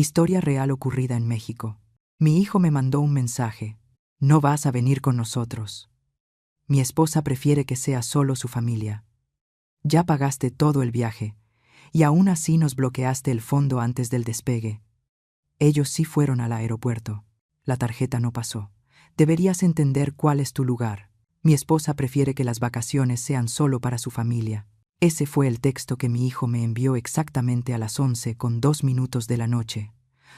Historia real ocurrida en México. Mi hijo me mandó un mensaje. No vas a venir con nosotros. Mi esposa prefiere que sea solo su familia. Ya pagaste todo el viaje, y aún así nos bloqueaste el fondo antes del despegue. Ellos sí fueron al aeropuerto. La tarjeta no pasó. Deberías entender cuál es tu lugar. Mi esposa prefiere que las vacaciones sean solo para su familia. Ese fue el texto que mi hijo me envió exactamente a las 11:02 de la noche,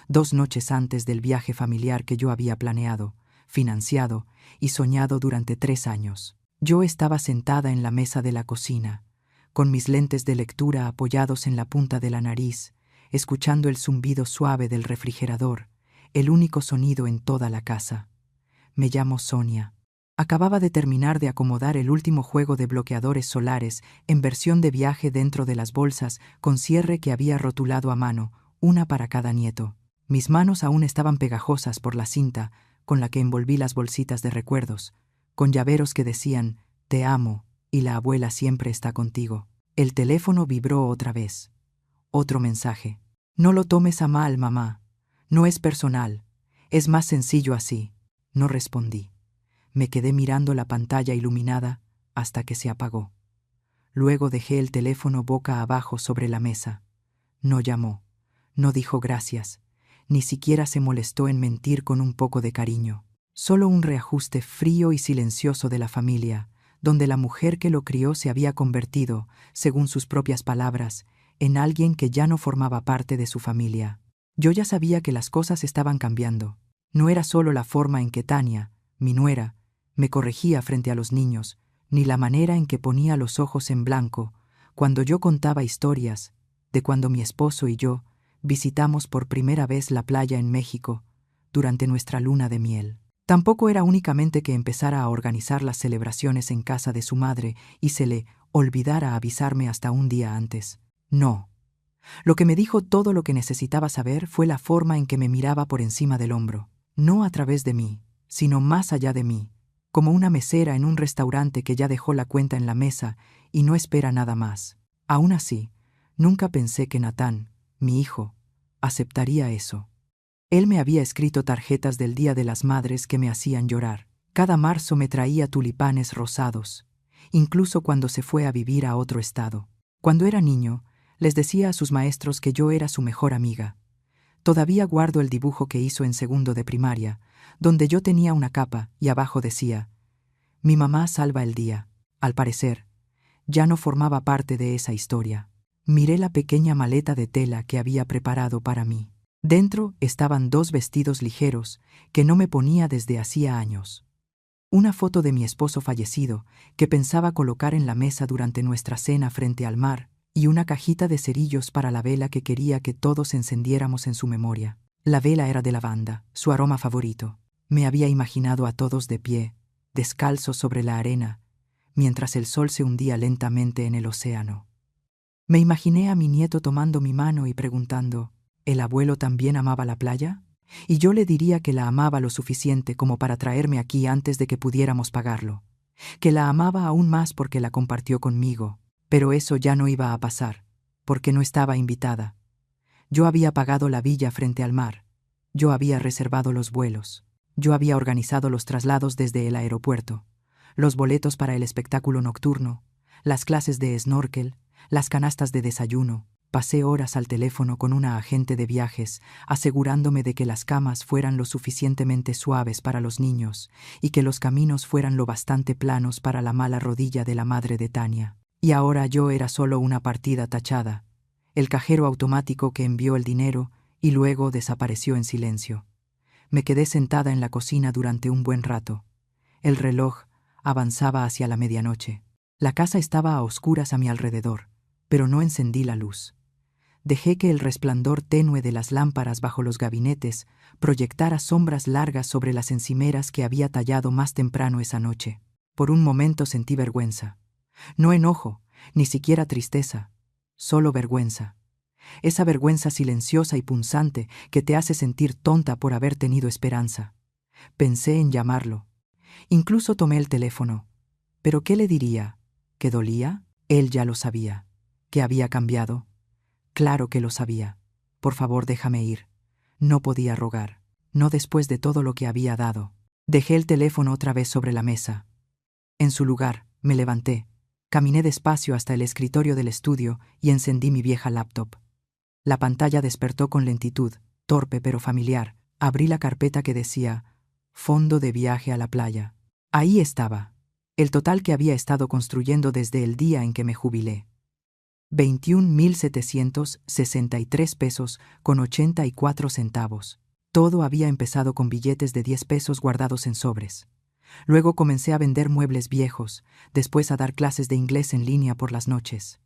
2 noches antes del viaje familiar que yo había planeado, financiado y soñado durante 3 años. Yo estaba sentada en la mesa de la cocina, con mis lentes de lectura apoyados en la punta de la nariz, escuchando el zumbido suave del refrigerador, el único sonido en toda la casa. Me llamo Sonia. Acababa de terminar de acomodar el último juego de bloqueadores solares en versión de viaje dentro de las bolsas con cierre que había rotulado a mano, una para cada nieto. Mis manos aún estaban pegajosas por la cinta con la que envolví las bolsitas de recuerdos, con llaveros que decían «Te amo» y «La abuela siempre está contigo». El teléfono vibró otra vez. Otro mensaje. «No lo tomes a mal, mamá. No es personal. Es más sencillo así». No respondí. Me quedé mirando la pantalla iluminada hasta que se apagó. Luego dejé el teléfono boca abajo sobre la mesa. No llamó, no dijo gracias, ni siquiera se molestó en mentir con un poco de cariño. Solo un reajuste frío y silencioso de la familia, donde la mujer que lo crió se había convertido, según sus propias palabras, en alguien que ya no formaba parte de su familia. Yo ya sabía que las cosas estaban cambiando. No era solo la forma en que Tania, mi nuera, me corregía frente a los niños, ni la manera en que ponía los ojos en blanco cuando yo contaba historias de cuando mi esposo y yo visitamos por primera vez la playa en México durante nuestra luna de miel. Tampoco era únicamente que empezara a organizar las celebraciones en casa de su madre y se le olvidara avisarme hasta un día antes. No. Lo que me dijo todo lo que necesitaba saber fue la forma en que me miraba por encima del hombro, no a través de mí, sino más allá de mí, como una mesera en un restaurante que ya dejó la cuenta en la mesa y no espera nada más. Aún así, nunca pensé que Natán, mi hijo, aceptaría eso. Él me había escrito tarjetas del Día de las Madres que me hacían llorar. Cada marzo me traía tulipanes rosados, incluso cuando se fue a vivir a otro estado. Cuando era niño, les decía a sus maestros que yo era su mejor amiga. Todavía guardo el dibujo que hizo en segundo de primaria, donde yo tenía una capa y abajo decía: «Mi mamá salva el día». Al parecer, ya no formaba parte de esa historia. Miré la pequeña maleta de tela que había preparado para mí. Dentro estaban 2 vestidos ligeros que no me ponía desde hacía años. Una foto de mi esposo fallecido que pensaba colocar en la mesa durante nuestra cena frente al mar y una cajita de cerillos para la vela que quería que todos encendiéramos en su memoria. La vela era de lavanda, su aroma favorito. Me había imaginado a todos de pie, descalzos sobre la arena, mientras el sol se hundía lentamente en el océano. Me imaginé a mi nieto tomando mi mano y preguntando: ¿el abuelo también amaba la playa? Y yo le diría que la amaba lo suficiente como para traerme aquí antes de que pudiéramos pagarlo, que la amaba aún más porque la compartió conmigo, pero eso ya no iba a pasar, porque no estaba invitada. Yo había pagado la villa frente al mar, yo había reservado los vuelos, yo había organizado los traslados desde el aeropuerto, los boletos para el espectáculo nocturno, las clases de snorkel, las canastas de desayuno. Pasé horas al teléfono con una agente de viajes, asegurándome de que las camas fueran lo suficientemente suaves para los niños y que los caminos fueran lo bastante planos para la mala rodilla de la madre de Tania. Y ahora yo era solo una partida tachada, el cajero automático que envió el dinero y luego desapareció en silencio. Me quedé sentada en la cocina durante un buen rato. El reloj avanzaba hacia la medianoche. La casa estaba a oscuras a mi alrededor, pero no encendí la luz. Dejé que el resplandor tenue de las lámparas bajo los gabinetes proyectara sombras largas sobre las encimeras que había tallado más temprano esa noche. Por un momento sentí vergüenza. No enojo, ni siquiera tristeza, solo vergüenza. Esa vergüenza silenciosa y punzante que te hace sentir tonta por haber tenido esperanza. Pensé en llamarlo. Incluso tomé el teléfono. ¿Pero qué le diría? ¿Que dolía? Él ya lo sabía. ¿Que había cambiado? Claro que lo sabía. Por favor, déjame ir. No podía rogar. No después de todo lo que había dado. Dejé el teléfono otra vez sobre la mesa. En su lugar, me levanté. Caminé despacio hasta el escritorio del estudio y encendí mi vieja laptop. La pantalla despertó con lentitud, torpe pero familiar. Abrí la carpeta que decía «Fondo de viaje a la playa». Ahí estaba, el total que había estado construyendo desde el día en que me jubilé. 21.763 pesos con 84 centavos. Todo había empezado con billetes de 10 pesos guardados en sobres. Luego comencé a vender muebles viejos, después a dar clases de inglés en línea por las noches.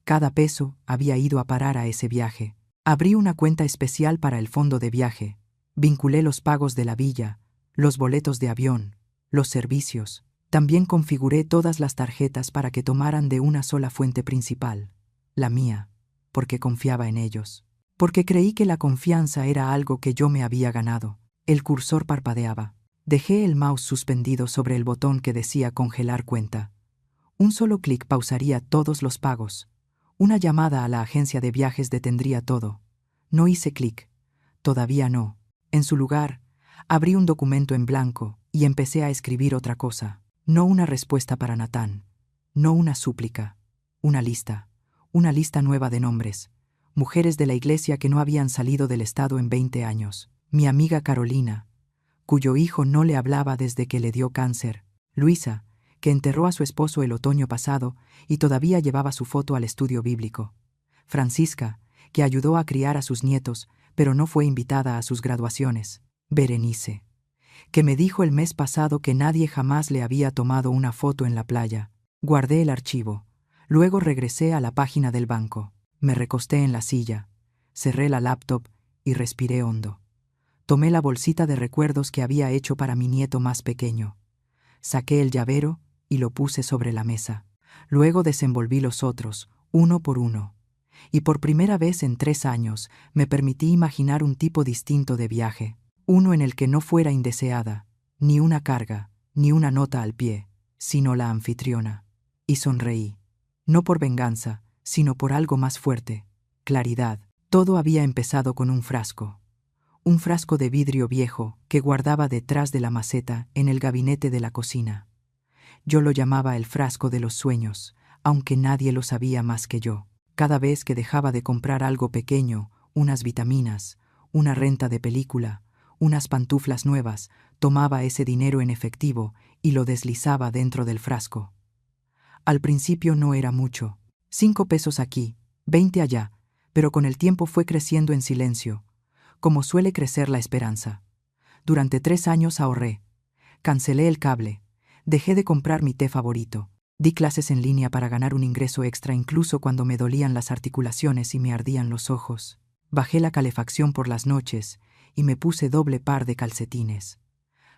Cada peso había ido a parar a ese viaje. Abrí una cuenta especial para el fondo de viaje. Vinculé los pagos de la villa, los boletos de avión, los servicios. También configuré todas las tarjetas para que tomaran de una sola fuente principal, la mía, porque confiaba en ellos. Porque creí que la confianza era algo que yo me había ganado. El cursor parpadeaba. Dejé el mouse suspendido sobre el botón que decía congelar cuenta. Un solo clic pausaría todos los pagos. Una llamada a la agencia de viajes detendría todo. No hice clic. Todavía no. En su lugar, abrí un documento en blanco y empecé a escribir otra cosa. No una respuesta para Natán. No una súplica. Una lista. Una lista nueva de nombres. Mujeres de la iglesia que no habían salido del estado en 20 años. Mi amiga Carolina, cuyo hijo no le hablaba desde que le dio cáncer. Luisa, que enterró a su esposo el otoño pasado y todavía llevaba su foto al estudio bíblico. Francisca, que ayudó a criar a sus nietos, pero no fue invitada a sus graduaciones. Berenice, que me dijo el mes pasado que nadie jamás le había tomado una foto en la playa. Guardé el archivo. Luego regresé a la página del banco. Me recosté en la silla, cerré la laptop y respiré hondo. Tomé la bolsita de recuerdos que había hecho para mi nieto más pequeño. Saqué el llavero y lo puse sobre la mesa. Luego desenvolví los otros, uno por uno. Y por primera vez en 3 años me permití imaginar un tipo distinto de viaje. Uno en el que no fuera indeseada, ni una carga, ni una nota al pie, sino la anfitriona. Y sonreí. No por venganza, sino por algo más fuerte. Claridad. Todo había empezado con un frasco. Un frasco de vidrio viejo que guardaba detrás de la maceta en el gabinete de la cocina. Yo lo llamaba el frasco de los sueños, aunque nadie lo sabía más que yo. Cada vez que dejaba de comprar algo pequeño, unas vitaminas, una renta de película, unas pantuflas nuevas, tomaba ese dinero en efectivo y lo deslizaba dentro del frasco. Al principio no era mucho, 5 pesos aquí, 20 allá, pero con el tiempo fue creciendo en silencio, como suele crecer la esperanza. Durante 3 años ahorré. Cancelé el cable. Dejé de comprar mi té favorito. Di clases en línea para ganar un ingreso extra incluso cuando me dolían las articulaciones y me ardían los ojos. Bajé la calefacción por las noches y me puse doble par de calcetines.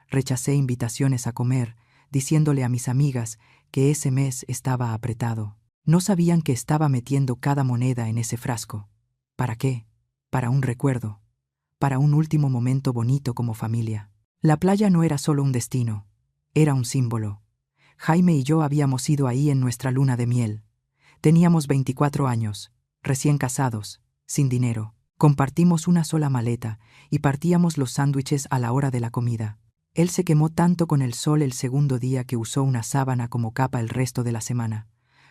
Rechacé invitaciones a comer, diciéndole a mis amigas que ese mes estaba apretado. No sabían que estaba metiendo cada moneda en ese frasco. ¿Para qué? Para un recuerdo. Para un último momento bonito como familia. La playa no era solo un destino, era un símbolo. Jaime y yo habíamos ido ahí en nuestra luna de miel. Teníamos 24 años, recién casados, sin dinero. Compartimos una sola maleta y partíamos los sándwiches a la hora de la comida. Él se quemó tanto con el sol el segundo día que usó una sábana como capa el resto de la semana.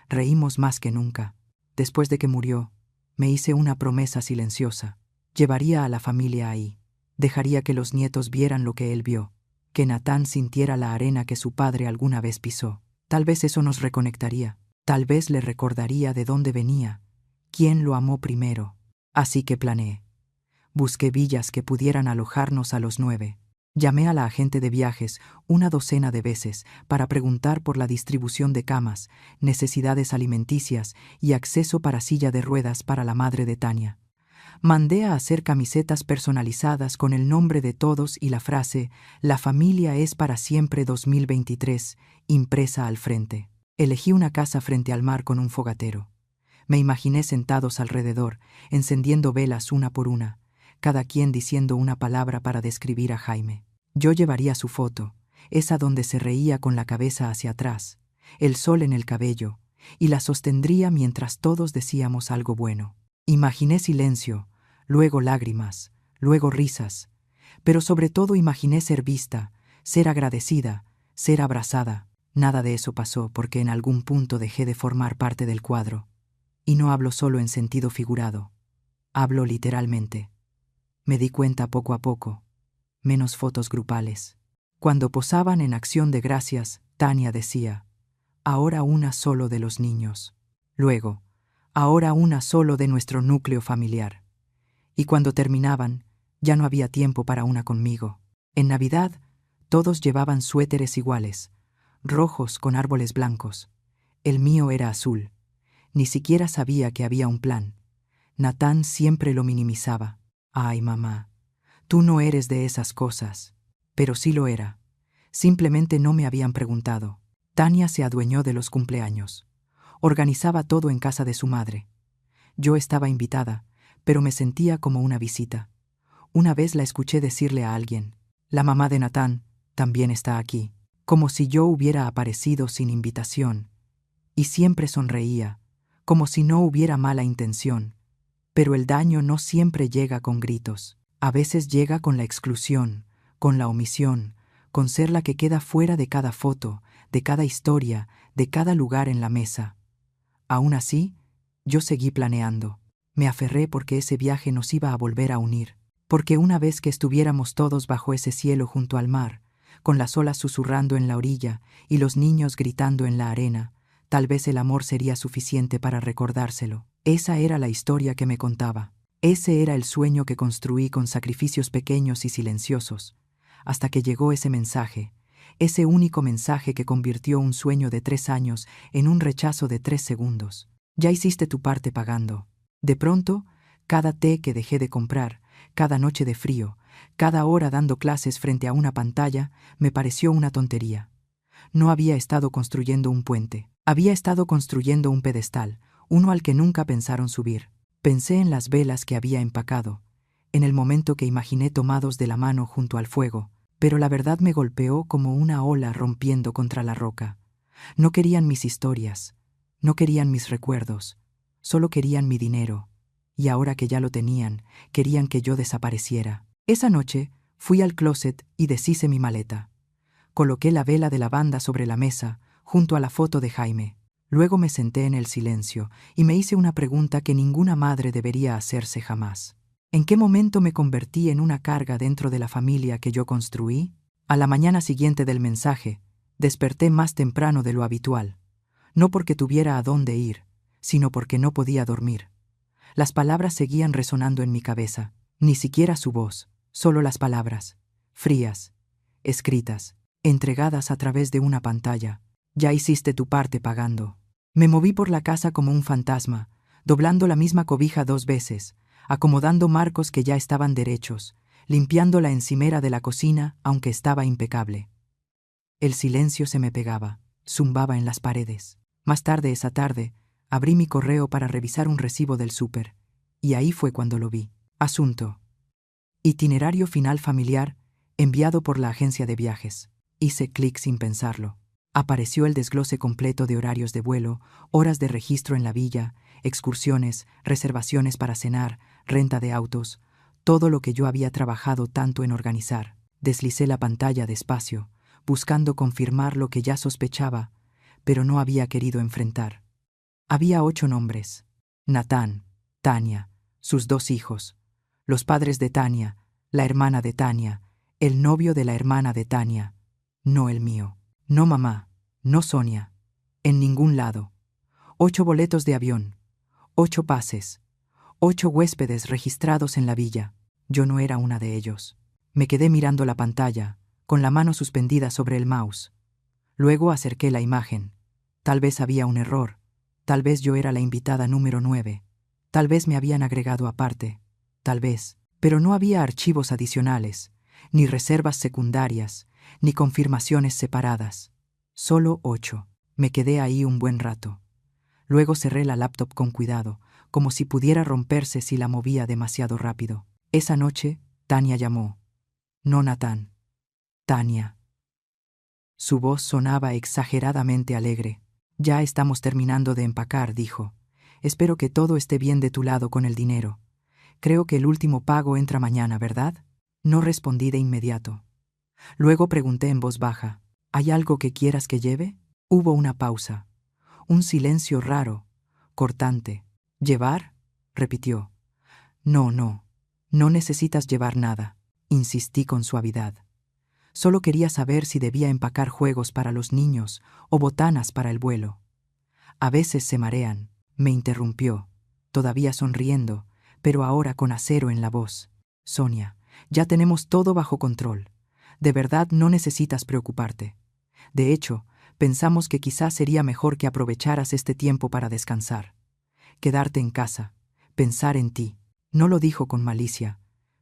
Reímos más que nunca. Después de que murió, me hice una promesa silenciosa. Llevaría a la familia ahí. Dejaría que los nietos vieran lo que él vio. Que Natán sintiera la arena que su padre alguna vez pisó. Tal vez eso nos reconectaría. Tal vez le recordaría de dónde venía, quién lo amó primero. Así que planeé. Busqué villas que pudieran alojarnos a los 9. Llamé a la agente de viajes una docena de veces para preguntar por la distribución de camas, necesidades alimenticias y acceso para silla de ruedas para la madre de Tania. Mandé a hacer camisetas personalizadas con el nombre de todos y la frase «La familia es para siempre 2023», impresa al frente. Elegí una casa frente al mar con un fogatero. Me imaginé sentados alrededor, encendiendo velas una por una, cada quien diciendo una palabra para describir a Jaime. Yo llevaría su foto, esa donde se reía con la cabeza hacia atrás, el sol en el cabello, y la sostendría mientras todos decíamos algo bueno. Imaginé silencio, luego lágrimas, luego risas, pero sobre todo imaginé ser vista, ser agradecida, ser abrazada. Nada de eso pasó porque en algún punto dejé de formar parte del cuadro. Y no hablo solo en sentido figurado, hablo literalmente. Me di cuenta poco a poco. Menos fotos grupales. Cuando posaban en acción de gracias, Tania decía, ahora una solo de los niños. Luego, ahora una solo de nuestro núcleo familiar. Y cuando terminaban, ya no había tiempo para una conmigo. En Navidad, todos llevaban suéteres iguales, rojos con árboles blancos. El mío era azul. Ni siquiera sabía que había un plan. Natán siempre lo minimizaba. Ay, mamá, tú no eres de esas cosas. Pero sí lo era. Simplemente no me habían preguntado. Tania se adueñó de los cumpleaños. Organizaba todo en casa de su madre. Yo estaba invitada, pero me sentía como una visita. Una vez la escuché decirle a alguien, la mamá de Natán también está aquí, como si yo hubiera aparecido sin invitación. Y siempre sonreía, como si no hubiera mala intención. Pero el daño no siempre llega con gritos. A veces llega con la exclusión, con la omisión, con ser la que queda fuera de cada foto, de cada historia, de cada lugar en la mesa. Aún así, yo seguí planeando. Me aferré porque ese viaje nos iba a volver a unir. Porque una vez que estuviéramos todos bajo ese cielo junto al mar, con las olas susurrando en la orilla y los niños gritando en la arena, tal vez el amor sería suficiente para recordárselo. Esa era la historia que me contaba. Ese era el sueño que construí con sacrificios pequeños y silenciosos, hasta que llegó ese mensaje, ese único mensaje que convirtió un sueño de 3 años en un rechazo de 3 segundos. Ya hiciste tu parte pagando. De pronto, cada té que dejé de comprar, cada noche de frío, cada hora dando clases frente a una pantalla, me pareció una tontería. No había estado construyendo un puente, había estado construyendo un pedestal, uno al que nunca pensaron subir. Pensé en las velas que había empacado, en el momento que imaginé tomados de la mano junto al fuego, pero la verdad me golpeó como una ola rompiendo contra la roca. No querían mis historias, no querían mis recuerdos, solo querían mi dinero, y ahora que ya lo tenían, querían que yo desapareciera. Esa noche fui al closet y deshice mi maleta. Coloqué la vela de lavanda sobre la mesa, junto a la foto de Jaime. Luego me senté en el silencio y me hice una pregunta que ninguna madre debería hacerse jamás. ¿En qué momento me convertí en una carga dentro de la familia que yo construí? A la mañana siguiente del mensaje, desperté más temprano de lo habitual. No porque tuviera a dónde ir, sino porque no podía dormir. Las palabras seguían resonando en mi cabeza, ni siquiera su voz, solo las palabras, frías, escritas, entregadas a través de una pantalla. Ya hiciste tu parte pagando. Me moví por la casa como un fantasma, doblando la misma cobija 2 veces, acomodando marcos que ya estaban derechos, limpiando la encimera de la cocina aunque estaba impecable. El silencio se me pegaba, zumbaba en las paredes. Más tarde esa tarde, abrí mi correo para revisar un recibo del súper, y ahí fue cuando lo vi. Asunto: itinerario final familiar enviado por la agencia de viajes. Hice clic sin pensarlo. Apareció el desglose completo de horarios de vuelo, horas de registro en la villa, excursiones, reservaciones para cenar, renta de autos, todo lo que yo había trabajado tanto en organizar. Deslicé la pantalla despacio, buscando confirmar lo que ya sospechaba, pero no había querido enfrentar. Había 8 nombres: Natán, Tania, sus 2 hijos, los padres de Tania, la hermana de Tania, el novio de la hermana de Tania, no el mío. No mamá, no Sonia, en ningún lado. 8 boletos de avión, 8 pases, 8 huéspedes registrados en la villa. Yo no era una de ellos. Me quedé mirando la pantalla, con la mano suspendida sobre el mouse. Luego acerqué la imagen. Tal vez había un error. Tal vez yo era la invitada número 9. Tal vez me habían agregado aparte. Tal vez. Pero no había archivos adicionales, ni reservas secundarias, ni confirmaciones separadas. Solo 8. Me quedé ahí un buen rato. Luego cerré la laptop con cuidado, como si pudiera romperse si la movía demasiado rápido. Esa noche, Tania llamó. No Natán. Tania. Su voz sonaba exageradamente alegre. Ya estamos terminando de empacar, dijo. Espero que todo esté bien de tu lado con el dinero. Creo que el último pago entra mañana, ¿verdad? No respondí de inmediato. Luego pregunté en voz baja, ¿hay algo que quieras que lleve? Hubo una pausa, un silencio raro, cortante. ¿Llevar? Repitió. No necesitas llevar nada, insistí con suavidad. Solo quería saber si debía empacar juegos para los niños o botanas para el vuelo. A veces se marean, me interrumpió, todavía sonriendo, pero ahora con acero en la voz. Sonia, ya tenemos todo bajo control. De verdad no necesitas preocuparte. De hecho, pensamos que quizás sería mejor que aprovecharas este tiempo para descansar. Quedarte en casa, pensar en ti. No lo dijo con malicia,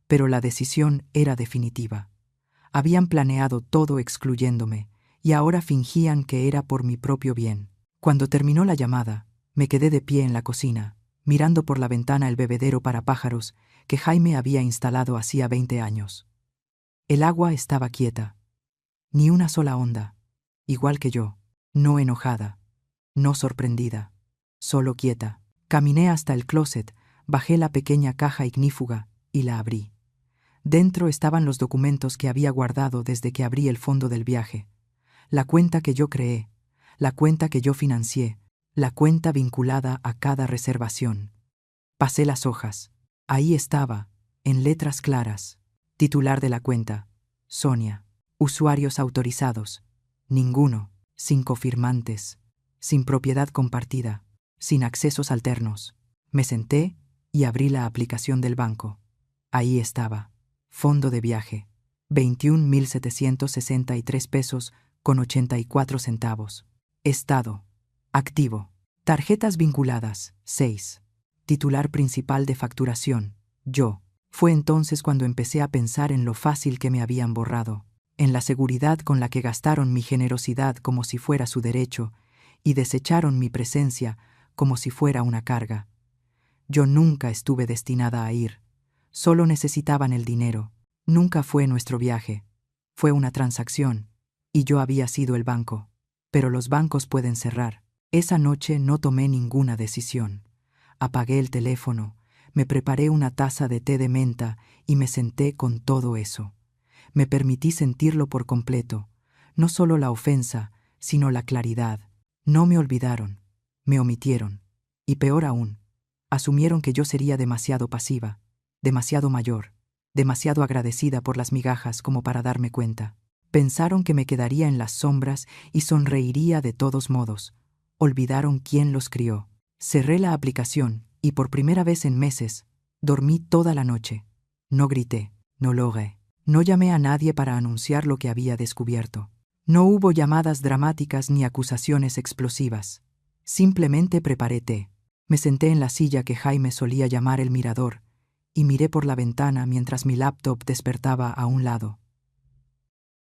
pero la decisión era definitiva. Habían planeado todo excluyéndome, y ahora fingían que era por mi propio bien. Cuando terminó la llamada, me quedé de pie en la cocina, mirando por la ventana el bebedero para pájaros que Jaime había instalado hacía 20 años. El agua estaba quieta, ni una sola onda, igual que yo, no enojada, no sorprendida, solo quieta. Caminé hasta el closet, bajé la pequeña caja ignífuga y la abrí. Dentro estaban los documentos que había guardado desde que abrí el fondo del viaje. La cuenta que yo creé, la cuenta que yo financié, la cuenta vinculada a cada reservación. Pasé las hojas. Ahí estaba, en letras claras. Titular de la cuenta, Sonia. Usuarios autorizados, ninguno. Sin cofirmantes, sin propiedad compartida, sin accesos alternos. Me senté y abrí la aplicación del banco. Ahí estaba. Fondo de viaje, 21.763 pesos con 84 centavos. Estado, activo. Tarjetas vinculadas, 6. Titular principal de facturación, yo. Fue entonces cuando empecé a pensar en lo fácil que me habían borrado, en la seguridad con la que gastaron mi generosidad como si fuera su derecho y desecharon mi presencia como si fuera una carga. Yo nunca estuve destinada a ir. Solo necesitaban el dinero. Nunca fue nuestro viaje. Fue una transacción, y yo había sido el banco. Pero los bancos pueden cerrar. Esa noche no tomé ninguna decisión. Apagué el teléfono, me preparé una taza de té de menta y me senté con todo eso. Me permití sentirlo por completo, no solo la ofensa, sino la claridad. No me olvidaron, me omitieron. Y peor aún, asumieron que yo sería demasiado pasiva, demasiado mayor, demasiado agradecida por las migajas como para darme cuenta. Pensaron que me quedaría en las sombras y sonreiría de todos modos. Olvidaron quién los crió. Cerré la aplicación y por primera vez en meses dormí toda la noche. No grité, no logré. No llamé a nadie para anunciar lo que había descubierto. No hubo llamadas dramáticas ni acusaciones explosivas. Simplemente preparé té. Me senté en la silla que Jaime solía llamar el mirador y miré por la ventana mientras mi laptop despertaba a un lado.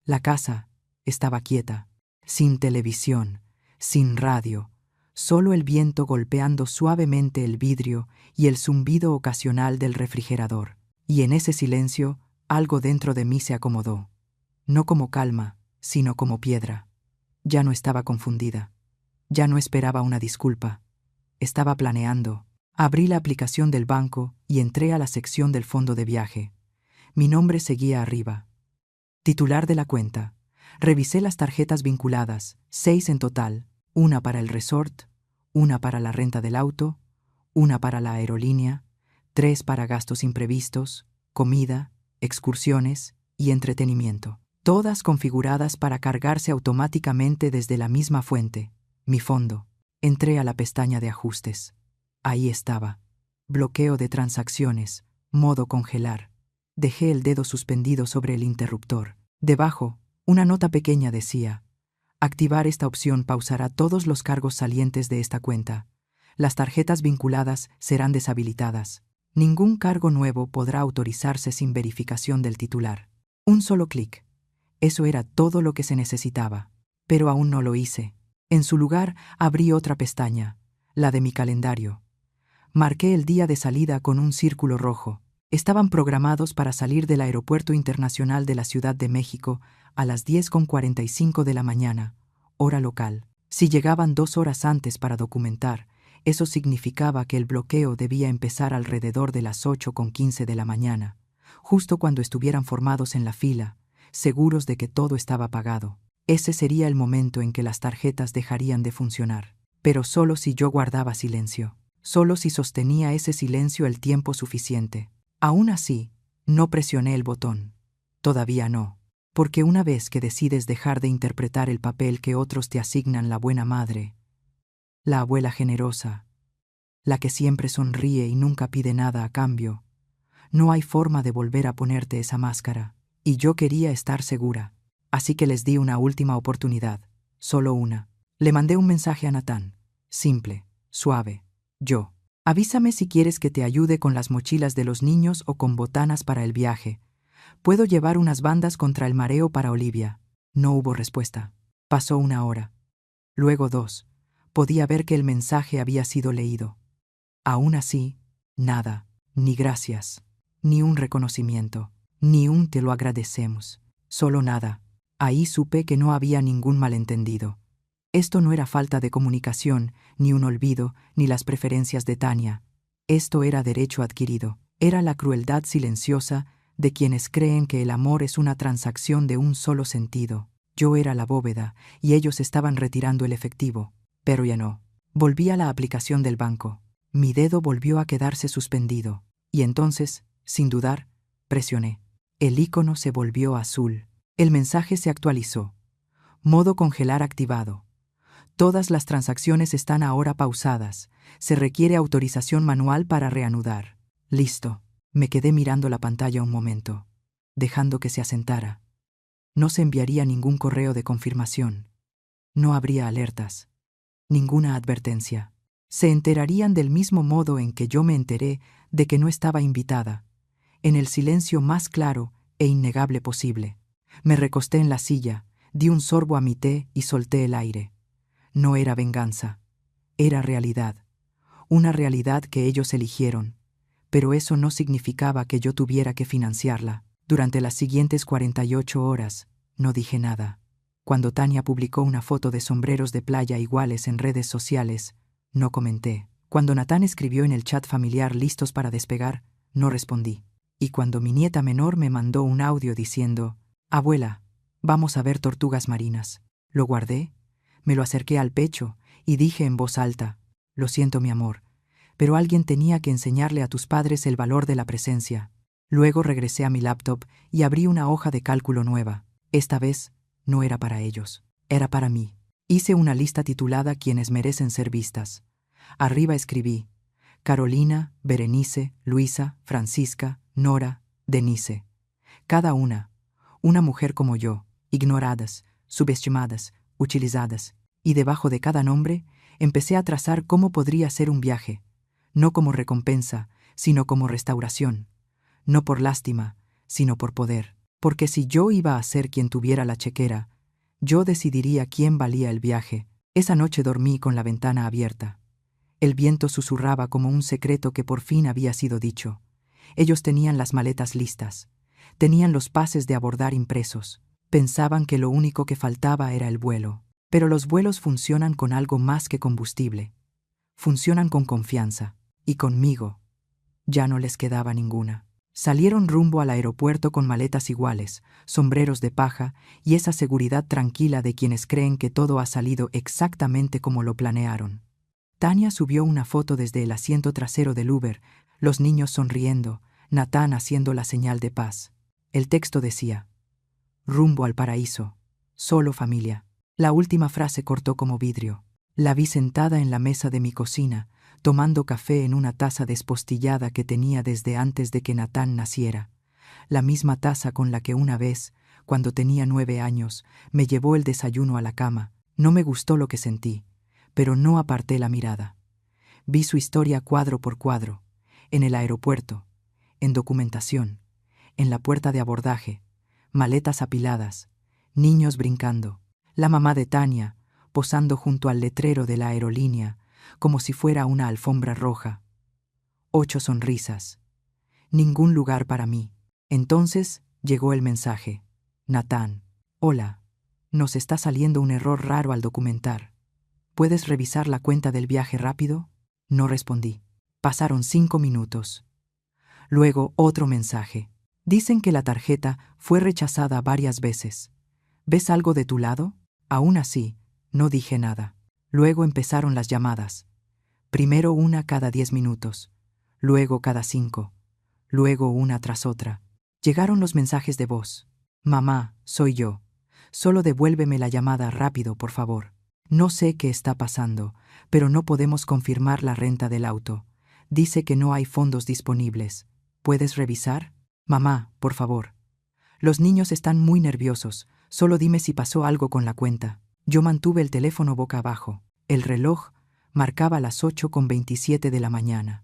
La casa estaba quieta, sin televisión, sin radio, solo el viento golpeando suavemente el vidrio y el zumbido ocasional del refrigerador. Y en ese silencio, algo dentro de mí se acomodó. No como calma, sino como piedra. Ya no estaba confundida. Ya no esperaba una disculpa. Estaba planeando. Abrí la aplicación del banco y entré a la sección del fondo de viaje. Mi nombre seguía arriba. Titular de la cuenta. Revisé las tarjetas vinculadas, 6 en total, una para el resort, una para la renta del auto, una para la aerolínea, 3 para gastos imprevistos, comida, excursiones y entretenimiento. Todas configuradas para cargarse automáticamente desde la misma fuente, mi fondo. Entré a la pestaña de ajustes. Ahí estaba. Bloqueo de transacciones, modo congelar. Dejé el dedo suspendido sobre el interruptor. Debajo, una nota pequeña decía: activar esta opción pausará todos los cargos salientes de esta cuenta. Las tarjetas vinculadas serán deshabilitadas. Ningún cargo nuevo podrá autorizarse sin verificación del titular. Un solo clic. Eso era todo lo que se necesitaba. Pero aún no lo hice. En su lugar, abrí otra pestaña, la de mi calendario. Marqué el día de salida con un círculo rojo. Estaban programados para salir del Aeropuerto Internacional de la Ciudad de México a las 10:45 de la mañana, hora local. Si llegaban 2 horas antes para documentar, Eso significaba que el bloqueo debía empezar alrededor de las 8:15 de la mañana, justo cuando estuvieran formados en la fila, seguros de que todo estaba pagado. Ese sería el momento en que las tarjetas dejarían de funcionar. Pero solo si yo guardaba silencio. Solo si sostenía ese silencio el tiempo suficiente. Aún así, no presioné el botón. Todavía no. Porque una vez que decides dejar de interpretar el papel que otros te asignan, la buena madre, la abuela generosa, la que siempre sonríe y nunca pide nada a cambio, no hay forma de volver a ponerte esa máscara. Y yo quería estar segura. Así que les di una última oportunidad. Solo una. Le mandé un mensaje a Natán. Simple, suave. Yo. Avísame si quieres que te ayude con las mochilas de los niños o con botanas para el viaje. Puedo llevar unas bandas contra el mareo para Olivia. No hubo respuesta. Pasó 1 hora. Luego 2. Podía ver que el mensaje había sido leído. Aún así, nada. Ni gracias. Ni un reconocimiento. Ni un te lo agradecemos. Solo nada. Ahí supe que no había ningún malentendido. Esto no era falta de comunicación, ni un olvido, ni las preferencias de Tania. Esto era derecho adquirido. Era la crueldad silenciosa de quienes creen que el amor es una transacción de un solo sentido. Yo era la bóveda, y ellos estaban retirando el efectivo. Pero ya no. Volví a la aplicación del banco. Mi dedo volvió a quedarse suspendido. Y entonces, sin dudar, presioné. El icono se volvió azul. El mensaje se actualizó. Modo congelar activado. Todas las transacciones están ahora pausadas. Se requiere autorización manual para reanudar. Listo. Me quedé mirando la pantalla un momento, dejando que se asentara. No se enviaría ningún correo de confirmación. No habría alertas. Ninguna advertencia. Se enterarían del mismo modo en que yo me enteré de que no estaba invitada, en el silencio más claro e innegable posible. Me recosté en la silla, di un sorbo a mi té y solté el aire. No era venganza. Era realidad. Una realidad que ellos eligieron. Pero eso no significaba que yo tuviera que financiarla. Durante las siguientes 48 horas, no dije nada. Cuando Tania publicó una foto de sombreros de playa iguales en redes sociales, no comenté. Cuando Natán escribió en el chat familiar listos para despegar, no respondí. Y cuando mi nieta menor me mandó un audio diciendo, «Abuela, vamos a ver tortugas marinas», lo guardé, me lo acerqué al pecho y dije en voz alta, «Lo siento, mi amor, pero alguien tenía que enseñarle a tus padres el valor de la presencia». Luego regresé a mi laptop y abrí una hoja de cálculo nueva. Esta vez no era para ellos, era para mí. Hice una lista titulada «Quienes merecen ser vistas». Arriba escribí Carolina, Berenice, Luisa, Francisca, Nora, Denise. Cada una mujer como yo, ignoradas, subestimadas, utilizadas. Y debajo de cada nombre empecé a trazar cómo podría ser un viaje, no como recompensa, sino como restauración. No por lástima, sino por poder. Porque si yo iba a ser quien tuviera la chequera, yo decidiría quién valía el viaje. Esa noche dormí con la ventana abierta. El viento susurraba como un secreto que por fin había sido dicho. Ellos tenían las maletas listas. Tenían los pases de abordar impresos. Pensaban que lo único que faltaba era el vuelo. Pero los vuelos funcionan con algo más que combustible. Funcionan con confianza. Y conmigo ya no les quedaba ninguna. Salieron rumbo al aeropuerto con maletas iguales, sombreros de paja y esa seguridad tranquila de quienes creen que todo ha salido exactamente como lo planearon. Tania subió una foto desde el asiento trasero del Uber, los niños sonriendo, Natán haciendo la señal de paz. El texto decía, «Rumbo al paraíso, solo familia». La última frase cortó como vidrio. La vi sentada en la mesa de mi cocina, tomando café en una taza despostillada que tenía desde antes de que Natán naciera. La misma taza con la que una vez, cuando tenía 9 años, me llevó el desayuno a la cama. No me gustó lo que sentí, pero no aparté la mirada. Vi su historia cuadro por cuadro, en el aeropuerto, en documentación, en la puerta de abordaje, maletas apiladas, niños brincando, la mamá de Tania, posando junto al letrero de la aerolínea, como si fuera una alfombra roja. 8 sonrisas. Ningún lugar para mí. Entonces llegó el mensaje. Natán, hola, nos está saliendo un error raro al documentar. ¿Puedes revisar la cuenta del viaje rápido? No respondí. Pasaron 5 minutos. Luego otro mensaje. Dicen que la tarjeta fue rechazada varias veces. ¿Ves algo de tu lado? Aún así, no dije nada. Luego empezaron las llamadas. Primero una cada 10 minutos, luego cada 5, luego una tras otra. Llegaron los mensajes de voz. Mamá, soy yo. Solo devuélveme la llamada rápido, por favor. No sé qué está pasando, pero no podemos confirmar la renta del auto. Dice que no hay fondos disponibles. ¿Puedes revisar? Mamá, por favor. Los niños están muy nerviosos. Solo dime si pasó algo con la cuenta. Yo mantuve el teléfono boca abajo. El reloj marcaba las 8:27 de la mañana.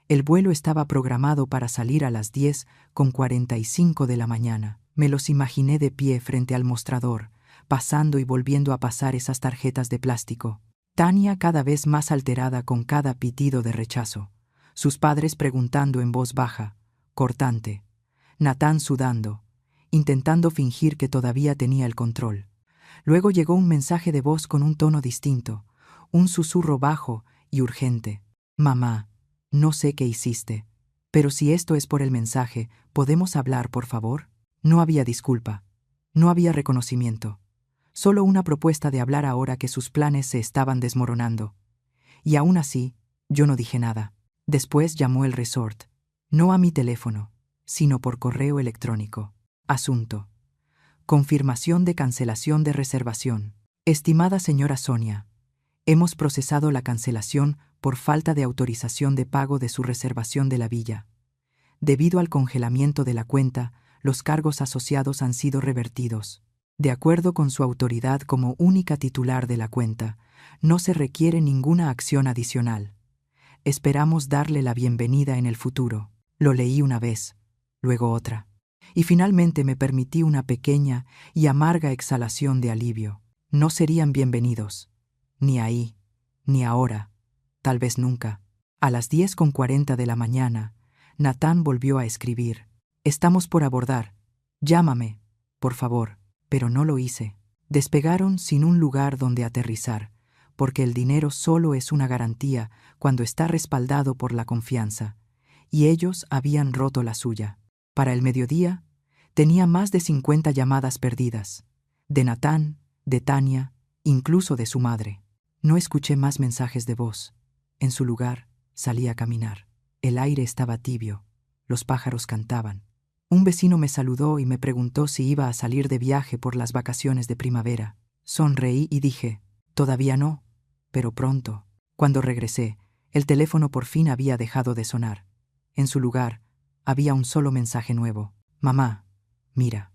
El vuelo estaba programado para salir a las 10:45 de la mañana. Me los imaginé de pie frente al mostrador, pasando y volviendo a pasar esas tarjetas de plástico. Tania cada vez más alterada con cada pitido de rechazo. Sus padres preguntando en voz baja, cortante. Natán sudando, intentando fingir que todavía tenía el control. Luego llegó un mensaje de voz con un tono distinto, un susurro bajo y urgente. Mamá, no sé qué hiciste, pero si esto es por el mensaje, ¿podemos hablar, por favor? No había disculpa, no había reconocimiento, solo una propuesta de hablar ahora que sus planes se estaban desmoronando. Y aún así, yo no dije nada. Después llamó el resort, no a mi teléfono, sino por correo electrónico. Asunto: confirmación de cancelación de reservación. Estimada señora Sonia, hemos procesado la cancelación por falta de autorización de pago de su reservación de la villa. Debido al congelamiento de la cuenta, los cargos asociados han sido revertidos. De acuerdo con su autoridad como única titular de la cuenta, no se requiere ninguna acción adicional. Esperamos darle la bienvenida en el futuro. Lo leí una vez, luego otra. Y finalmente me permití una pequeña y amarga exhalación de alivio. No serían bienvenidos. Ni ahí, ni ahora, tal vez nunca. A las 10:40 de la mañana, Natán volvió a escribir. Estamos por abordar. Llámame, por favor. Pero no lo hice. Despegaron sin un lugar donde aterrizar, porque el dinero solo es una garantía cuando está respaldado por la confianza, y ellos habían roto la suya. Para el mediodía, tenía más de 50 llamadas perdidas, de Natán, de Tania, incluso de su madre. No escuché más mensajes de voz. En su lugar, salí a caminar. El aire estaba tibio, los pájaros cantaban. Un vecino me saludó y me preguntó si iba a salir de viaje por las vacaciones de primavera. Sonreí y dije, todavía no, pero pronto. Cuando regresé, el teléfono por fin había dejado de sonar. En su lugar, había un solo mensaje nuevo. Mamá, mira,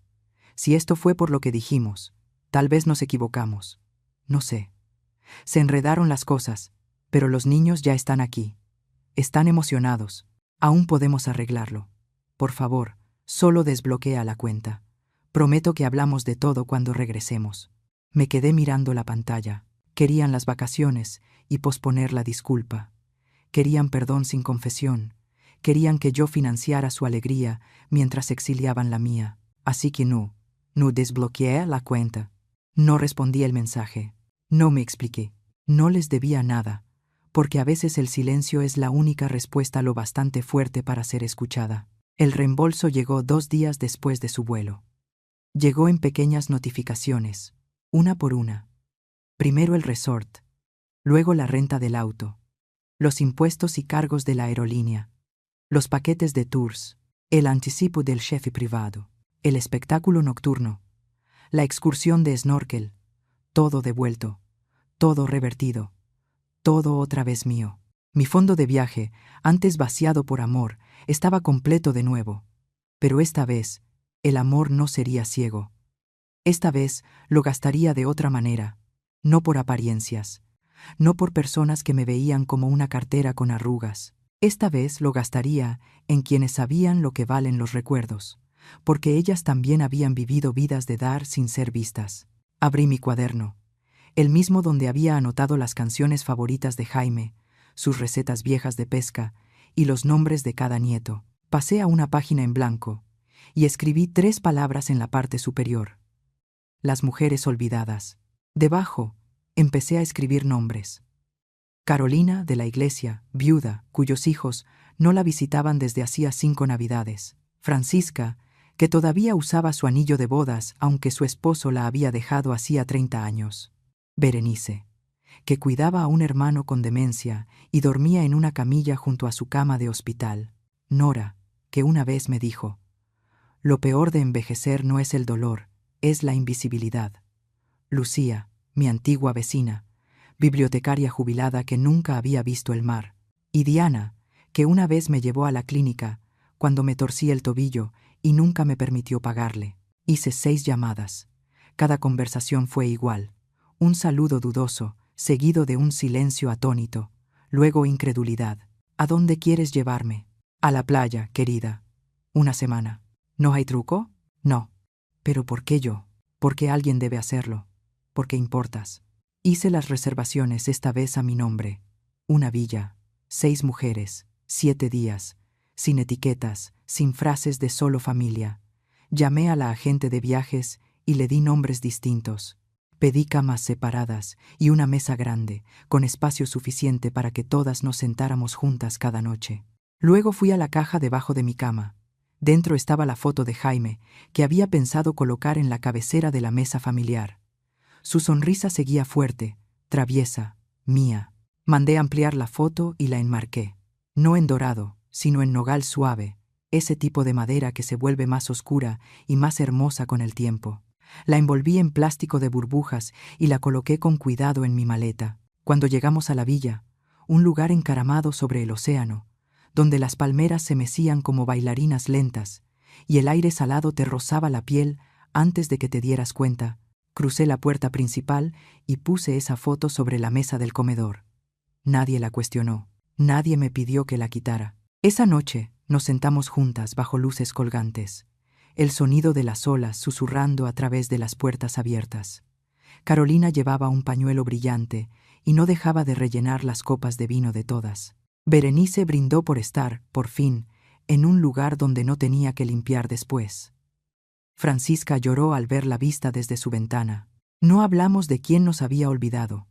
si esto fue por lo que dijimos, tal vez nos equivocamos. No sé. Se enredaron las cosas, pero los niños ya están aquí. Están emocionados. Aún podemos arreglarlo. Por favor, solo desbloquea la cuenta. Prometo que hablamos de todo cuando regresemos. Me quedé mirando la pantalla. Querían las vacaciones y posponer la disculpa. Querían perdón sin confesión. Querían que yo financiara su alegría mientras exiliaban la mía. Así que no desbloqueé la cuenta. No respondí el mensaje. No me expliqué. No les debía nada, porque a veces el silencio es la única respuesta lo bastante fuerte para ser escuchada. El reembolso llegó 2 días después de su vuelo. Llegó en pequeñas notificaciones, una por una. Primero el resort, luego la renta del auto, los impuestos y cargos de la aerolínea, los paquetes de tours, el anticipo del chef privado, el espectáculo nocturno, la excursión de snorkel, todo devuelto, todo revertido, todo otra vez mío. Mi fondo de viaje, antes vaciado por amor, estaba completo de nuevo. Pero esta vez, el amor no sería ciego. Esta vez lo gastaría de otra manera, no por apariencias, no por personas que me veían como una cartera con arrugas. Esta vez lo gastaría en quienes sabían lo que valen los recuerdos, porque ellas también habían vivido vidas de dar sin ser vistas. Abrí mi cuaderno, el mismo donde había anotado las canciones favoritas de Jaime, sus recetas viejas de pesca y los nombres de cada nieto. Pasé a una página en blanco y escribí 3 palabras en la parte superior. Las mujeres olvidadas. Debajo, empecé a escribir nombres. Carolina, de la iglesia, viuda, cuyos hijos no la visitaban desde hacía 5 Navidades. Francisca, que todavía usaba su anillo de bodas aunque su esposo la había dejado hacía 30 años. Berenice, que cuidaba a un hermano con demencia y dormía en una camilla junto a su cama de hospital. Nora, que una vez me dijo: «Lo peor de envejecer no es el dolor, es la invisibilidad». Lucía, mi antigua vecina, bibliotecaria jubilada que nunca había visto el mar. Y Diana, que una vez me llevó a la clínica cuando me torcí el tobillo y nunca me permitió pagarle. Hice 6 llamadas. Cada conversación fue igual. Un saludo dudoso, seguido de un silencio atónito. Luego incredulidad. «¿A dónde quieres llevarme?» «A la playa, querida. 1 semana». «¿No hay truco?» «No». «¿Pero por qué yo? ¿Por qué alguien debe hacerlo? ¿Por qué importas?» Hice las reservaciones esta vez a mi nombre. Una villa, 6 mujeres, 7 días, sin etiquetas, sin frases de solo familia. Llamé a la agente de viajes y le di nombres distintos. Pedí camas separadas y una mesa grande, con espacio suficiente para que todas nos sentáramos juntas cada noche. Luego fui a la caja debajo de mi cama. Dentro estaba la foto de Jaime, que había pensado colocar en la cabecera de la mesa familiar. Su sonrisa seguía fuerte, traviesa, mía. Mandé ampliar la foto y la enmarqué. No en dorado, sino en nogal suave, ese tipo de madera que se vuelve más oscura y más hermosa con el tiempo. La envolví en plástico de burbujas y la coloqué con cuidado en mi maleta. Cuando llegamos a la villa, un lugar encaramado sobre el océano, donde las palmeras se mecían como bailarinas lentas y el aire salado te rozaba la piel antes de que te dieras cuenta, crucé la puerta principal y puse esa foto sobre la mesa del comedor. Nadie la cuestionó. Nadie me pidió que la quitara. Esa noche nos sentamos juntas bajo luces colgantes, el sonido de las olas susurrando a través de las puertas abiertas. Carolina llevaba un pañuelo brillante y no dejaba de rellenar las copas de vino de todas. Berenice brindó por estar, por fin, en un lugar donde no tenía que limpiar después. Francisca lloró al ver la vista desde su ventana. No hablamos de quién nos había olvidado.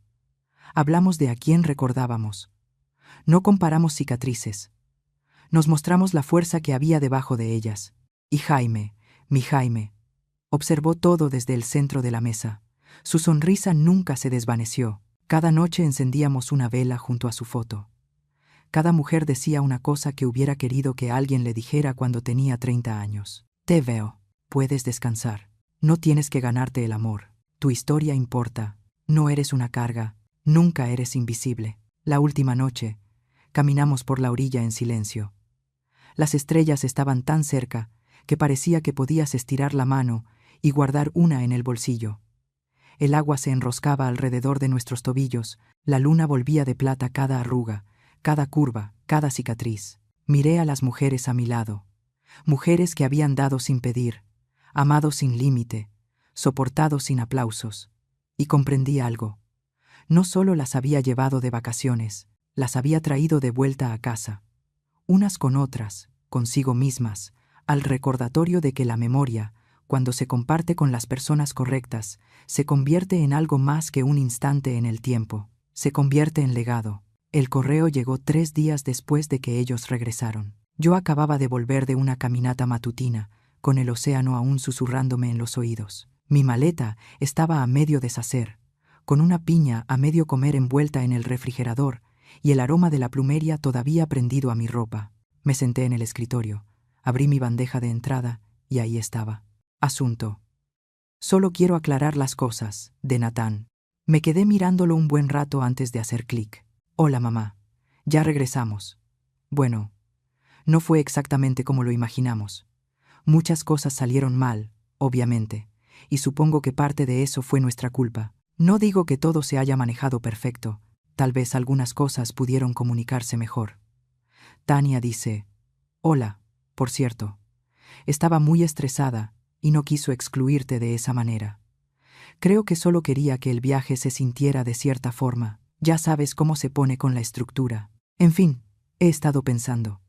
Hablamos de a quién recordábamos. No comparamos cicatrices. Nos mostramos la fuerza que había debajo de ellas. Y Jaime, mi Jaime, observó todo desde el centro de la mesa. Su sonrisa nunca se desvaneció. Cada noche encendíamos una vela junto a su foto. Cada mujer decía una cosa que hubiera querido que alguien le dijera cuando tenía 30 años. «Te veo. Puedes descansar. No tienes que ganarte el amor. Tu historia importa. No eres una carga. Nunca eres invisible». La última noche, caminamos por la orilla en silencio. Las estrellas estaban tan cerca que parecía que podías estirar la mano y guardar una en el bolsillo. El agua se enroscaba alrededor de nuestros tobillos, la luna volvía de plata cada arruga, cada curva, cada cicatriz. Miré a las mujeres a mi lado, mujeres que habían dado sin pedir, amado sin límite, soportado sin aplausos, y comprendí algo. No solo las había llevado de vacaciones, las había traído de vuelta a casa, unas con otras, consigo mismas, al recordatorio de que la memoria, cuando se comparte con las personas correctas, se convierte en algo más que un instante en el tiempo, se convierte en legado. El correo llegó 3 días después de que ellos regresaron. Yo acababa de volver de una caminata matutina, con el océano aún susurrándome en los oídos. Mi maleta estaba a medio deshacer, con una piña a medio comer envuelta en el refrigerador y el aroma de la plumeria todavía prendido a mi ropa. Me senté en el escritorio, abrí mi bandeja de entrada y ahí estaba. Asunto. Solo quiero aclarar las cosas, de Natán. Me quedé mirándolo un buen rato antes de hacer clic. Hola, mamá. Ya regresamos. Bueno, no fue exactamente como lo imaginamos. Muchas cosas salieron mal, obviamente, y supongo que parte de eso fue nuestra culpa. No digo que todo se haya manejado perfecto, tal vez algunas cosas pudieron comunicarse mejor. Tania dice: «Hola, por cierto. Estaba muy estresada y no quiso excluirte de esa manera. Creo que solo quería que el viaje se sintiera de cierta forma. Ya sabes cómo se pone con la estructura. En fin, he estado pensando.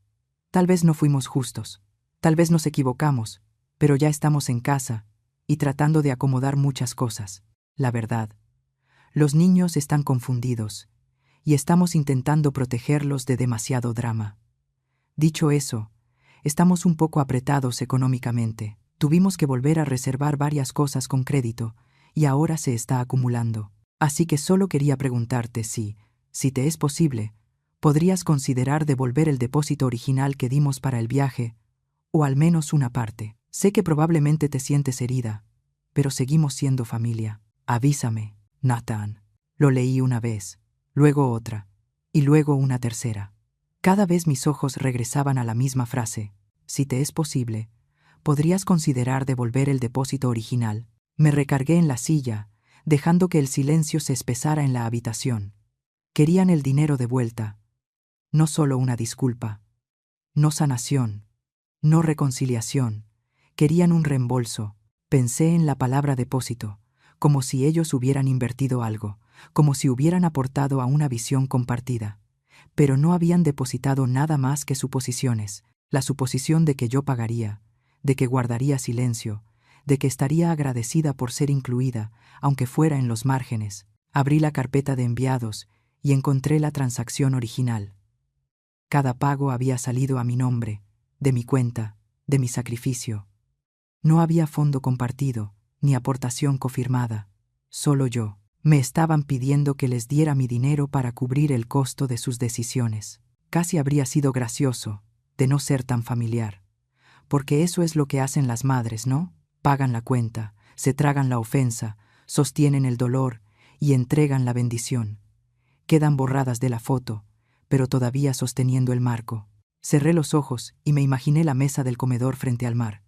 Tal vez no fuimos justos. Tal vez nos equivocamos, pero ya estamos en casa y tratando de acomodar muchas cosas. La verdad, los niños están confundidos y estamos intentando protegerlos de demasiado drama. Dicho eso, estamos un poco apretados económicamente. Tuvimos que volver a reservar varias cosas con crédito, y ahora se está acumulando. Así que solo quería preguntarte si te es posible, podrías considerar devolver el depósito original que dimos para el viaje, o al menos una parte. Sé que probablemente te sientes herida, pero seguimos siendo familia. Avísame, Nathan. Lo leí una vez, luego otra, y luego una tercera. Cada vez mis ojos regresaban a la misma frase. Si te es posible, ¿podrías considerar devolver el depósito original? Me recargué en la silla, dejando que el silencio se espesara en la habitación. Querían el dinero de vuelta, no solo una disculpa, no sanación, no reconciliación. Querían un reembolso. Pensé en la palabra depósito, como si ellos hubieran invertido algo, como si hubieran aportado a una visión compartida. Pero no habían depositado nada más que suposiciones, la suposición de que yo pagaría, de que guardaría silencio, de que estaría agradecida por ser incluida, aunque fuera en los márgenes. Abrí la carpeta de enviados y encontré la transacción original. Cada pago había salido a mi nombre, de mi cuenta, de mi sacrificio. No había fondo compartido, ni aportación cofirmada, solo yo. Me estaban pidiendo que les diera mi dinero para cubrir el costo de sus decisiones. Casi habría sido gracioso, de no ser tan familiar. Porque eso es lo que hacen las madres, ¿no? Pagan la cuenta, se tragan la ofensa, sostienen el dolor y entregan la bendición. Quedan borradas de la foto, pero todavía sosteniendo el marco. Cerré los ojos y me imaginé la mesa del comedor frente al mar.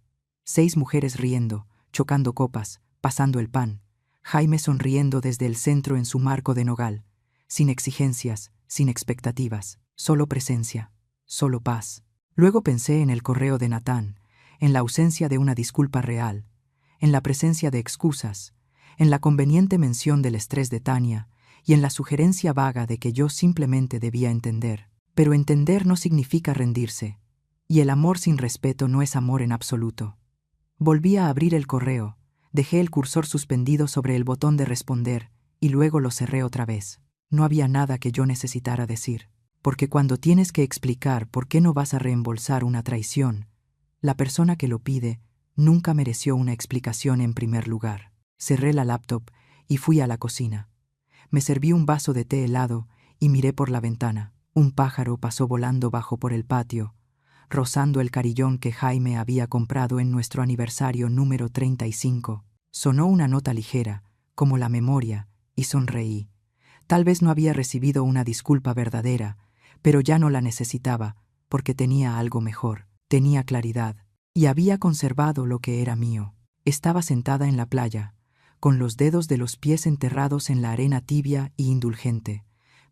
6 mujeres riendo, chocando copas, pasando el pan. Jaime sonriendo desde el centro en su marco de nogal, sin exigencias, sin expectativas, solo presencia, solo paz. Luego pensé en el correo de Natán, en la ausencia de una disculpa real, en la presencia de excusas, en la conveniente mención del estrés de Tania y en la sugerencia vaga de que yo simplemente debía entender. Pero entender no significa rendirse, y el amor sin respeto no es amor en absoluto. Volví a abrir el correo, dejé el cursor suspendido sobre el botón de responder y luego lo cerré otra vez. No había nada que yo necesitara decir, porque cuando tienes que explicar por qué no vas a reembolsar una traición, la persona que lo pide nunca mereció una explicación en primer lugar. Cerré la laptop y fui a la cocina. Me serví un vaso de té helado y miré por la ventana. Un pájaro pasó volando bajo por el patio, rozando el carillón que Jaime había comprado en nuestro aniversario número 35. Sonó una nota ligera, como la memoria, y sonreí. Tal vez no había recibido una disculpa verdadera, pero ya no la necesitaba, porque tenía algo mejor, tenía claridad, y había conservado lo que era mío. Estaba sentada en la playa, con los dedos de los pies enterrados en la arena tibia y indulgente,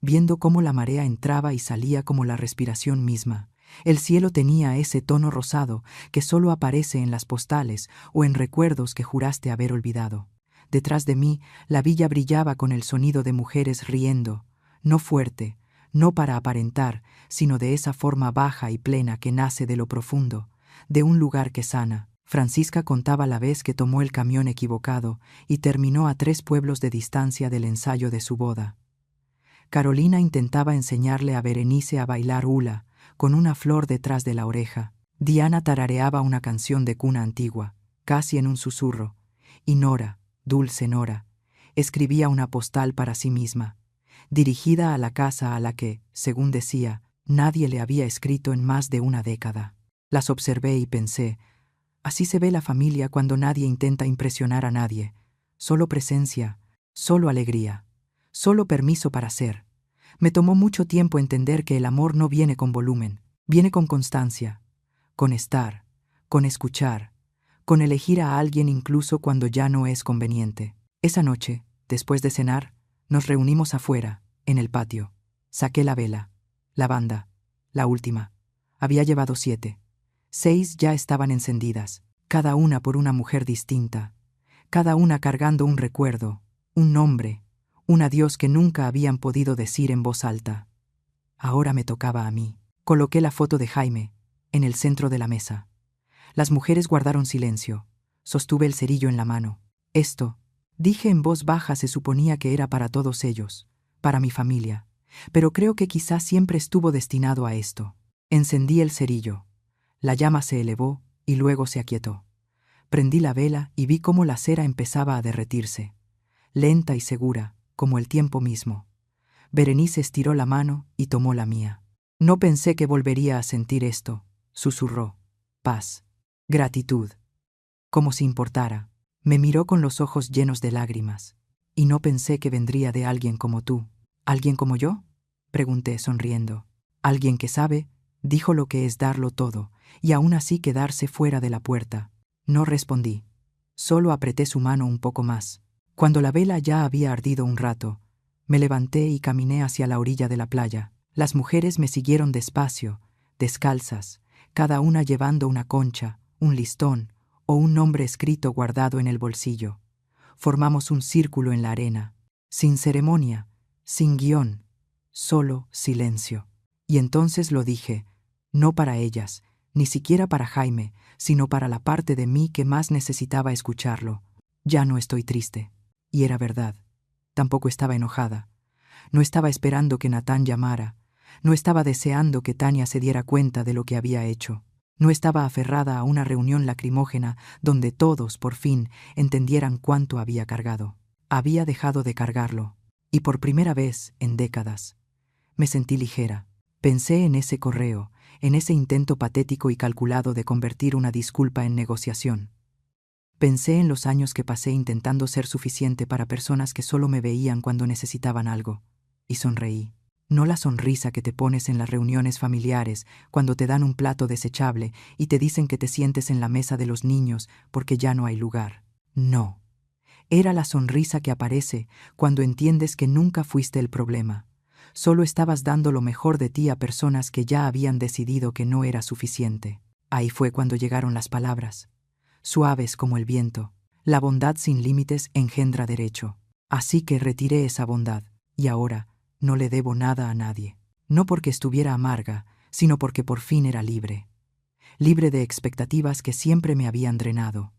viendo cómo la marea entraba y salía como la respiración misma. El cielo tenía ese tono rosado que solo aparece en las postales o en recuerdos que juraste haber olvidado. Detrás de mí, la villa brillaba con el sonido de mujeres riendo, no fuerte, no para aparentar, sino de esa forma baja y plena que nace de lo profundo, de un lugar que sana. Francisca contaba la vez que tomó el camión equivocado y terminó a 3 pueblos de distancia del ensayo de su boda. Carolina intentaba enseñarle a Berenice a bailar hula, con una flor detrás de la oreja. Diana tarareaba una canción de cuna antigua, casi en un susurro, y Nora, dulce Nora, escribía una postal para sí misma, dirigida a la casa a la que, según decía, nadie le había escrito en más de una década. Las observé y pensé, así se ve la familia cuando nadie intenta impresionar a nadie, solo presencia, solo alegría, solo permiso para ser. Me tomó mucho tiempo entender que el amor no viene con volumen, viene con constancia, con estar, con escuchar, con elegir a alguien incluso cuando ya no es conveniente. Esa noche, después de cenar, nos reunimos afuera, en el patio. Saqué la vela, la banda, la última. Había llevado 7. 6 ya estaban encendidas, cada una por una mujer distinta, cada una cargando un recuerdo, un nombre, un adiós que nunca habían podido decir en voz alta. Ahora me tocaba a mí. Coloqué la foto de Jaime, en el centro de la mesa. Las mujeres guardaron silencio. Sostuve el cerillo en la mano. Esto, dije en voz baja, se suponía que era para todos ellos, para mi familia. pero creo que quizá siempre estuvo destinado a esto. Encendí el cerillo. La llama se elevó y luego se aquietó. Prendí la vela y vi cómo la cera empezaba a derretirse, lenta y segura, como el tiempo mismo. Berenice estiró la mano y tomó la mía. No pensé que volvería a sentir esto, susurró. Paz. Gratitud. Como si importara. Me miró con los ojos llenos de lágrimas. Y no pensé que vendría de alguien como tú. ¿Alguien como yo? Pregunté sonriendo. Alguien que sabe, dijo lo que es darlo todo, y aún así quedarse fuera de la puerta. No respondí. Solo apreté su mano un poco más. Cuando la vela ya había ardido un rato, me levanté y caminé hacia la orilla de la playa. Las mujeres me siguieron despacio, descalzas, cada una llevando una concha, un listón o un nombre escrito guardado en el bolsillo. Formamos un círculo en la arena, sin ceremonia, sin guión, solo silencio. Y entonces lo dije, no para ellas, ni siquiera para Jaime, sino para la parte de mí que más necesitaba escucharlo. Ya no estoy triste. Y era verdad. Tampoco estaba enojada. No estaba esperando que Natán llamara. No estaba deseando que Tania se diera cuenta de lo que había hecho. No estaba aferrada a una reunión lacrimógena donde todos, por fin, entendieran cuánto había cargado. Había dejado de cargarlo. Y por primera vez en décadas. Me sentí ligera. Pensé en ese correo, en ese intento patético y calculado de convertir una disculpa en negociación. Pensé en los años que pasé intentando ser suficiente para personas que solo me veían cuando necesitaban algo. Y sonreí. No la sonrisa que te pones en las reuniones familiares cuando te dan un plato desechable y te dicen que te sientes en la mesa de los niños porque ya no hay lugar. No. Era la sonrisa que aparece cuando entiendes que nunca fuiste el problema. Solo estabas dando lo mejor de ti a personas que ya habían decidido que no era suficiente. Ahí fue cuando llegaron las palabras. Suaves como el viento. La bondad sin límites engendra derecho. Así que retiré esa bondad, y ahora no le debo nada a nadie. No porque estuviera amarga, sino porque por fin era libre. Libre de expectativas que siempre me habían drenado.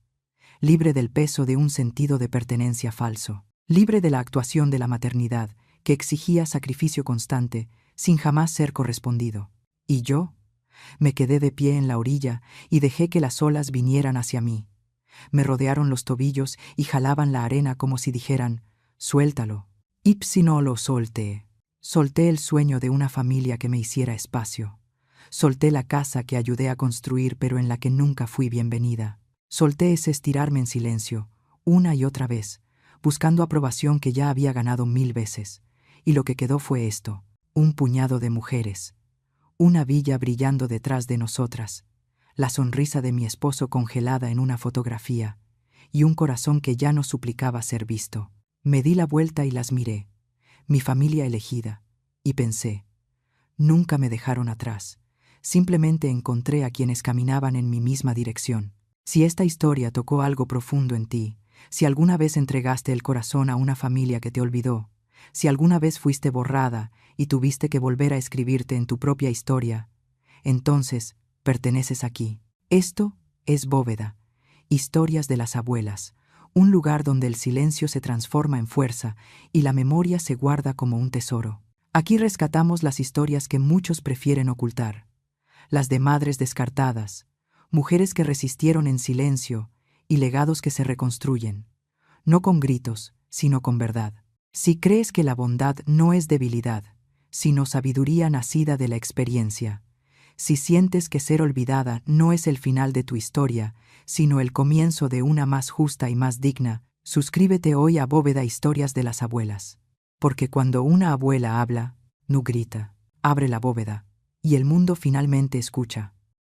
Libre del peso de un sentido de pertenencia falso. Libre de la actuación de la maternidad, que exigía sacrificio constante, sin jamás ser correspondido. ¿Y yo? Me quedé de pie en la orilla y dejé que las olas vinieran hacia mí. Me rodearon los tobillos y jalaban la arena como si dijeran, suéltalo. Ipsi no lo solté. Solté el sueño de una familia que me hiciera espacio. Solté la casa que ayudé a construir pero en la que nunca fui bienvenida. Solté ese estirarme en silencio, una y otra vez, buscando aprobación que ya había ganado 1000 veces. Y lo que quedó fue esto, un puñado de mujeres. Una villa brillando detrás de nosotras, la sonrisa de mi esposo congelada en una fotografía, y un corazón que ya no suplicaba ser visto. Me di la vuelta y las miré, mi familia elegida, y pensé, nunca me dejaron atrás, simplemente encontré a quienes caminaban en mi misma dirección. Si esta historia tocó algo profundo en ti, si alguna vez entregaste el corazón a una familia que te olvidó, si alguna vez fuiste borrada y tuviste que volver a escribirte en tu propia historia, entonces perteneces aquí. Esto es Bóveda, Historias de las Abuelas, un lugar donde el silencio se transforma en fuerza y la memoria se guarda como un tesoro. Aquí rescatamos las historias que muchos prefieren ocultar, las de madres descartadas, mujeres que resistieron en silencio y legados que se reconstruyen, no con gritos, sino con verdad. Si crees que la bondad no es debilidad, sino sabiduría nacida de la experiencia, si sientes que ser olvidada no es el final de tu historia, sino el comienzo de una más justa y más digna, suscríbete hoy a Bóveda Historias de las Abuelas. Porque cuando una abuela habla, no grita, abre la bóveda, y el mundo finalmente escucha.